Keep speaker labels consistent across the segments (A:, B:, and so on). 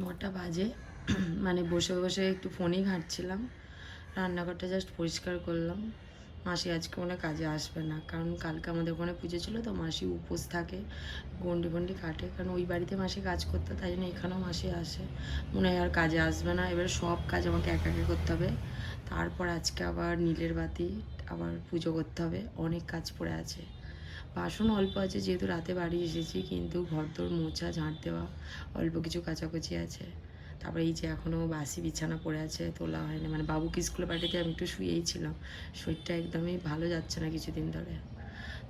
A: 9টা বাজে, মানে বসে বসে একটু ফোনই ঘাঁটছিলাম। রান্নাঘরটা জাস্ট পরিষ্কার করলাম। মাসি আজকে মনে কাজে আসবে না, কারণ কালকে আমাদের ওখানে পুজো ছিল, তো মাসি উপোস থাকে, গন্ডি গন্ডি কাটে, কারণ ওই বাড়িতে মাসি কাজ করতে, তাই জন্য এখানেও মাসি আসে। মনে হয় আর কাজে আসবে না, এবার সব কাজ আমাকে একা একা করতে হবে। তারপর আজকে আবার নীলের বাতি, আবার পুজো করতে হবে, অনেক কাজ পড়ে আছে। বাসন অল্প আছে, যেহেতু রাতে বাড়ি এসেছি, কিন্তু ঘরদোর মোছা, ঝাঁট দেওয়া, অল্প কিছু কাচাকুচি আছে। তারপরে এই যে এখনও বাসি বিছানা পড়ে আছে, তোলা হয়নি, মানে বাবুকে স্কুলে পাঠিয়ে আমি একটু শুয়েই ছিলাম। শরীরটা একদমই ভালো যাচ্ছে না কিছুদিন ধরে।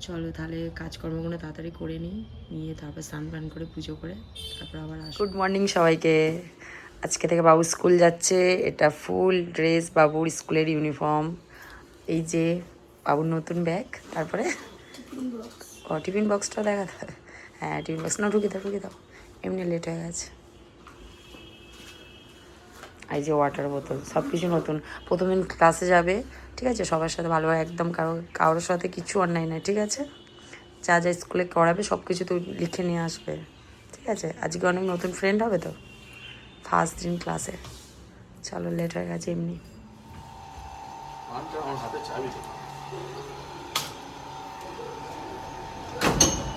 A: চলো তাহলে কাজকর্মগুলো তাড়াতাড়ি করে নিয়ে তারপর স্নান পান করে পুজো করে তারপর আবার আসবো। গুড মর্নিং সবাইকে। আজকে থেকে বাবু স্কুল যাচ্ছে, এটা ফুল ড্রেস, বাবুর স্কুলের ইউনিফর্ম। এই যে বাবুর নতুন ব্যাগ, তারপরে টিফিন বক্সটা দেখা। হ্যাঁ টিফিন বক্স না, ঢুকে দাও, এমনি লেট হয়ে গেছে। এই যে ওয়াটার বোতল, সব কিছু নতুন। প্রথমদিন ক্লাসে যাবে, ঠিক আছে, সবার সাথে ভালোভাবে, একদম কারোর সাথে কিছু অন্যায় নাই, ঠিক আছে। যা যা স্কুলে করাবে সব কিছু তো লিখে নিয়ে আসবে, ঠিক আছে। আজকে অনেক নতুন ফ্রেন্ড হবে তো, ফার্স্ট দিন ক্লাসে। চলো লেট হয়ে গেছে এমনি।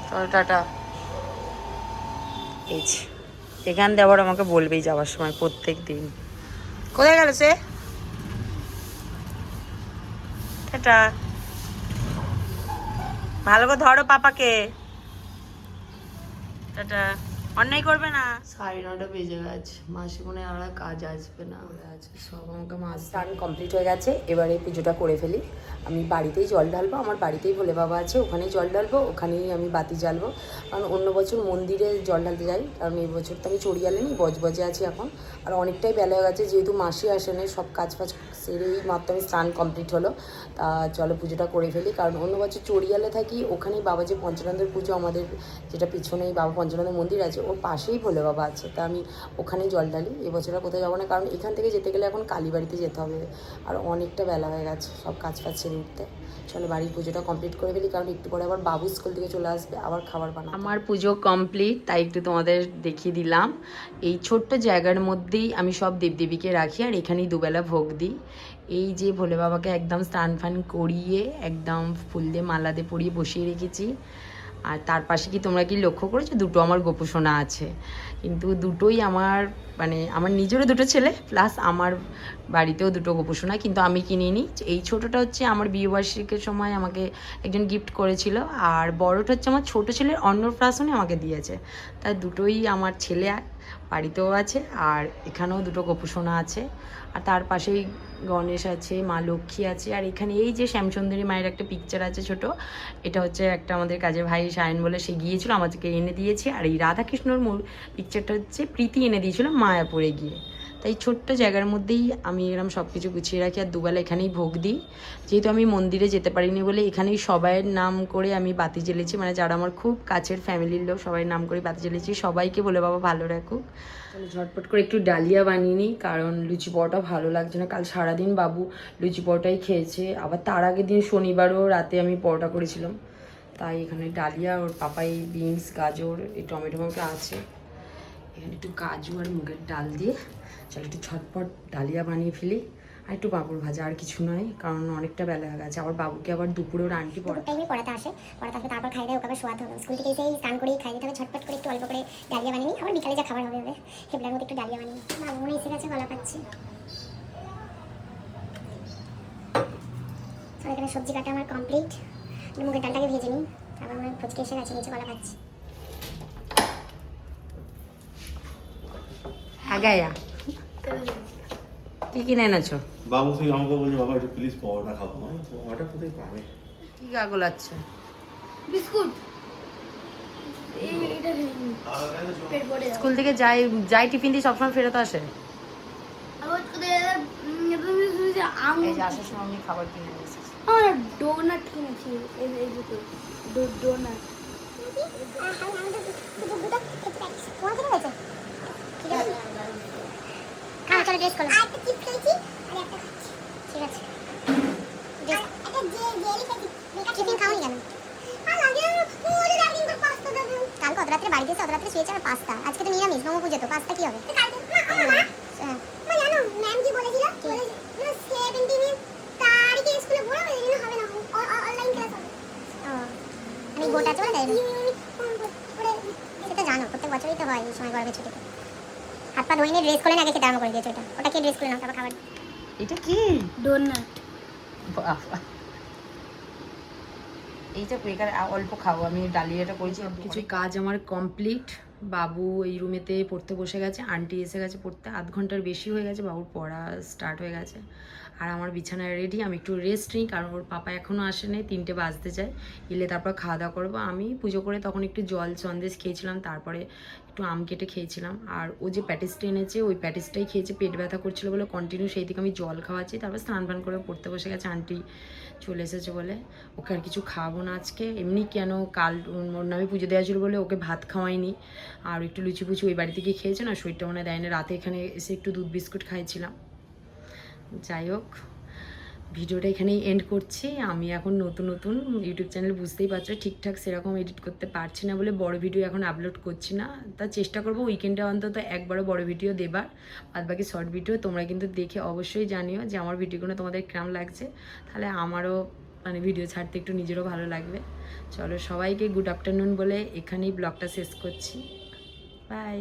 A: চলো টাটা। এই যে এখান দিয়ে আবার আমাকে বলবেই যাওয়ার সময় প্রত্যেক দিন। কোথায় গেল সে? টাটা। ভালো করে ধরো পাপাকে। টাটা। অন্যায় করবে না। 9:30 বেজে গেছে, মাসি মনে আর কাজ আসবে না, আছে সব আমাকে মাছ। স্নান কমপ্লিট হয়ে গেছে, এবারে পুজোটা করে ফেলি। আমি বাড়িতেই জল ঢালবো, আমার বাড়িতেই ভোলে বাবা আছে, ওখানেই জল ঢালবো, ওখানেই আমি বাতি জ্বালবো। কারণ অন্য বছর মন্দিরে জল ঢালতে যাই, কারণ এই বছর তো আমি চড়িয়ালে নেই, বজবজে আছি এখন। আর অনেকটাই বেলা হয়ে গেছে, যেহেতু মাসি আসেনি, সব কাজ ফাজ সেরেই মাত্র আমি স্নান কমপ্লিট হলো। তা চলো পুজোটা করে ফেলি, কারণ অন্য বছর চড়িয়ালে থাকি, ওখানেই বাবা যে পঞ্চানন্দের পুজো, আমাদের যেটা পিছনেই বাবা পঞ্চানন্দের মন্দির আছে, ওর পাশেই ভোলে বাবা আছে, তা আমি ওখানেই জল ঢালি। এবছর আর কোথাও যাবো না, কারণ এখান থেকে যেতে গেলে এখন কালীবাড়িতে যেতে হবে, আর অনেকটা বেলা হয়ে গেছে সব কাজ ফাজ সেরে উঠতে। চলো বাড়ির পুজোটা কমপ্লিট করে ফেলি, কারণ একটু পরে আবার বাবু স্কুল থেকে চলে আসবে, আবার খাবার বানাবো। আমার পুজো কমপ্লিট, তাই একটু তোমাদের দেখিয়ে দিলাম। এই ছোট্ট জায়গার মধ্যেই আমি সব দেবদেবীকে রাখি, আর এখানেই দুবেলা ভোগ দিই। এই যে ভোলে বাবাকে একদম স্নান ফান করিয়ে, একদম ফুল দিয়ে মালা দিয়ে পরিয়ে বসিয়ে রেখেছি। আর তার পাশে কি তোমরা কি লক্ষ্য করেছো, দুটো আমার গোপুসোনা আছে, কিন্তু দুটোই আমার, মানে আমার নিজেরও দুটো ছেলে, প্লাস আমার বাড়িতেও দুটো গোপুসোনা, কিন্তু আমি কিনিনি। এই ছোটোটা হচ্ছে আমার বিয়েবার্ষিকীর সময় আমাকে একজন গিফট করেছিল, আর বড়টা হচ্ছে আমার ছোটো ছেলের অন্নপ্রাশনে আমাকে দিয়েছে। তাই দুটোই আমার ছেলে বাড়িতেও আছে, আর এখানেও দুটো গোপুসোনা আছে। আর তার পাশেই গণেশ আছে, মা লক্ষ্মী আছে, আর এখানে এই যে শ্যামসুন্দরী মায়ের একটা পিকচার আছে ছোট, এটা হচ্ছে একটা আমাদের কাজের ভাই সায়ন বলে, সে গিয়েছিল আমাদেরকে এনে দিয়েছে। আর এই রাধাকৃষ্ণর মূল পিকচারটা হচ্ছে প্রীতি এনে দিয়েছিল মায়াপুরে গিয়ে। তাই ছোট্ট জায়গার মধ্যেই আমি এরকম সব কিছু গুছিয়ে রাখি, আর দুবেলা এখানেই ভোগ দিই। যেহেতু আমি মন্দিরে যেতে পারিনি বলে এখানেই সবাইয়ের নাম করে আমি বাতি জ্বেলেছি, মানে যারা আমার খুব কাছের ফ্যামিলির লোক সবাই নাম করে বাতি জ্বেলেছি, সবাইকে বলে বাবা ভালো রাখুক। তাহলে ঝটপট করে একটু ডালিয়া বানিয়ে নিই, কারণ লুচি পরোটা ভালো লাগছে না। কাল সারাদিন বাবু লুচি পরোটাই খেয়েছে, আবার তার আগের দিন শনিবারও রাতে আমি পরোটা করেছিলাম। তাই এখানে ডালিয়া, ওর পাপাই বিনস, গাজর, এই টমেটো মতো আছে, এখানে একটু কাজু আর মুগের ডাল দিয়ে চলো একটু ঝটপট ডালিয়া বানিয়ে ফেলি। আর একটু পাঁপড় ভাজা, আর কিছু নয়, কারণ অনেকটা বেলা হয়ে গেছে। আবার বাবুকে আবার দুপুরে ওর আন্টি
B: পড়াতে আসে, তারপর খাই দেয়, ওকে আবার শোয়াতে হবে, স্কুল থেকে এসেই স্নান করেই খাই দিতে হবে। ঝটপট করে একটু অল্প করে ডালিয়া বানিয়ে নিই, আবার বিকালে যা খাবার হবে খেবলার মধ্যে একটু ডালিয়া বানিয়ে। বাবু মনে এসে গেছে, গলা পাচ্ছি। এখানে সবজি কাটা আমার কমপ্লিট, মুগের ডালটাকে ভেজে নিই, তারপর মনে ফুচকে এসে গেছে, নিচে গলা পাচ্ছি।
A: আগায়া কি কিনে এনেছো?
C: বাবু থেকে আমাকে বলছে, বাবা একটু প্লিজ পরোটা খাবো। পরোটা কোথায় পাবে?
A: কি গাগল আছে?
B: বিস্কুট।
A: স্কুল থেকে যাই টিফিন দিয়ে সবসময় ফেরত আসে। এই যে আসার সময় আমি খাবার কিনে নিয়ে এসেছি।
B: ডোনাট কিনেছি, ডোনাট। ঠিক আছে, টিফিন খাওনি কেন? কালকে দেখো অত রাত্রে বাড়িতে এসে অত রাত্রে শুয়েছে আর পাস্তা। আজকে তো নিরামিষ মোমো পুজো, তো পাস্তা কি হবে? মা জানো ম্যাম কি বলেছিল? 17 তারিখে স্কুলে পড়াবে, এই জন্য হবে না, অনলাইন ক্লাস হবে। আমি গোটা চলে যাই সেটা জানো, প্রত্যেক বছরই তো হয় এই সময় গরমের ছুটিতে। হাত পা ধোয়নি, ড্রেস খুলে আগে খেতে আরম্ভ করে দিয়েছে। ওটা কে ড্রেস খুলে নাও, তারপর খাবার।
A: এটা কি
B: ডোনাট।
A: বাবা, এইটা বেকার, অল্প খাবো। আমি ডালিয়াটা করেছি, কিছু কাজ আমার কমপ্লিট। বাবু এই রুমেতে পড়তে বসে গেছে, আন্টি এসে গেছে পড়তে, আধ ঘন্টার বেশি হয়ে গেছে, বাবুর পড়া স্টার্ট হয়ে গেছে। আর আমার বিছানায় রেডি, আমি একটু রেস্ট নিই, কারণ ওর পাপা এখনও আসেনি, 3টে বাজতে যায়। এলে তারপর খাওয়া দাওয়া করবো। আমি পুজো করে তখন একটু জল সন্দেশ খেয়েছিলাম, তারপরে একটু আম কেটে খেয়েছিলাম। আর ও যে প্যাটিসটা এনেছে ওই প্যাটিসটাই খেয়েছে, পেট ব্যথা করছিল বলে কন্টিনিউ সেই থেকে আমি জল খাওয়াচ্ছি। তারপর স্নান ফান করে পড়তে বসে গেছে, আন্টি চলে এসেছে বলে। ওকে আর কিছু খাওয়াবো না আজকে, এমনি কেন কাল ওর নামে পুজো দেওয়া ছিল বলে ওকে ভাত খাওয়াইনি। আর একটু লুচি ফুচি ওই বাড়ি থেকে খেয়েছে না, শরীরটা মনে দেয় না। রাতে এখানে এসে একটু দুধ বিস্কুট খাইছিলাম। যাই হোক, ভিডিওটা এখানেই এন্ড করছি। আমি এখন নতুন নতুন ইউটিউব চ্যানেল, বুঝতেই পারছো ঠিকঠাক সেরকম এডিট করতে পারছি না বলে বড় ভিডিও এখন আপলোড করছি না। তা চেষ্টা করবো উইকেন্ডে অন্তত একবারও বড় ভিডিও দেবার। বাদ বাকি শর্ট ভিডিও তোমরা কিন্তু দেখে অবশ্যই জানিও যে আমার ভিডিওগুলো তোমাদের কেমন লাগছে, তাহলে আমারও মানে ভিডিও ছাড়তে একটু নিজেরও ভালো লাগবে। চলো সবাইকে গুড আফটারনুন বলে এখানেই ব্লগটা শেষ করছি। বাই।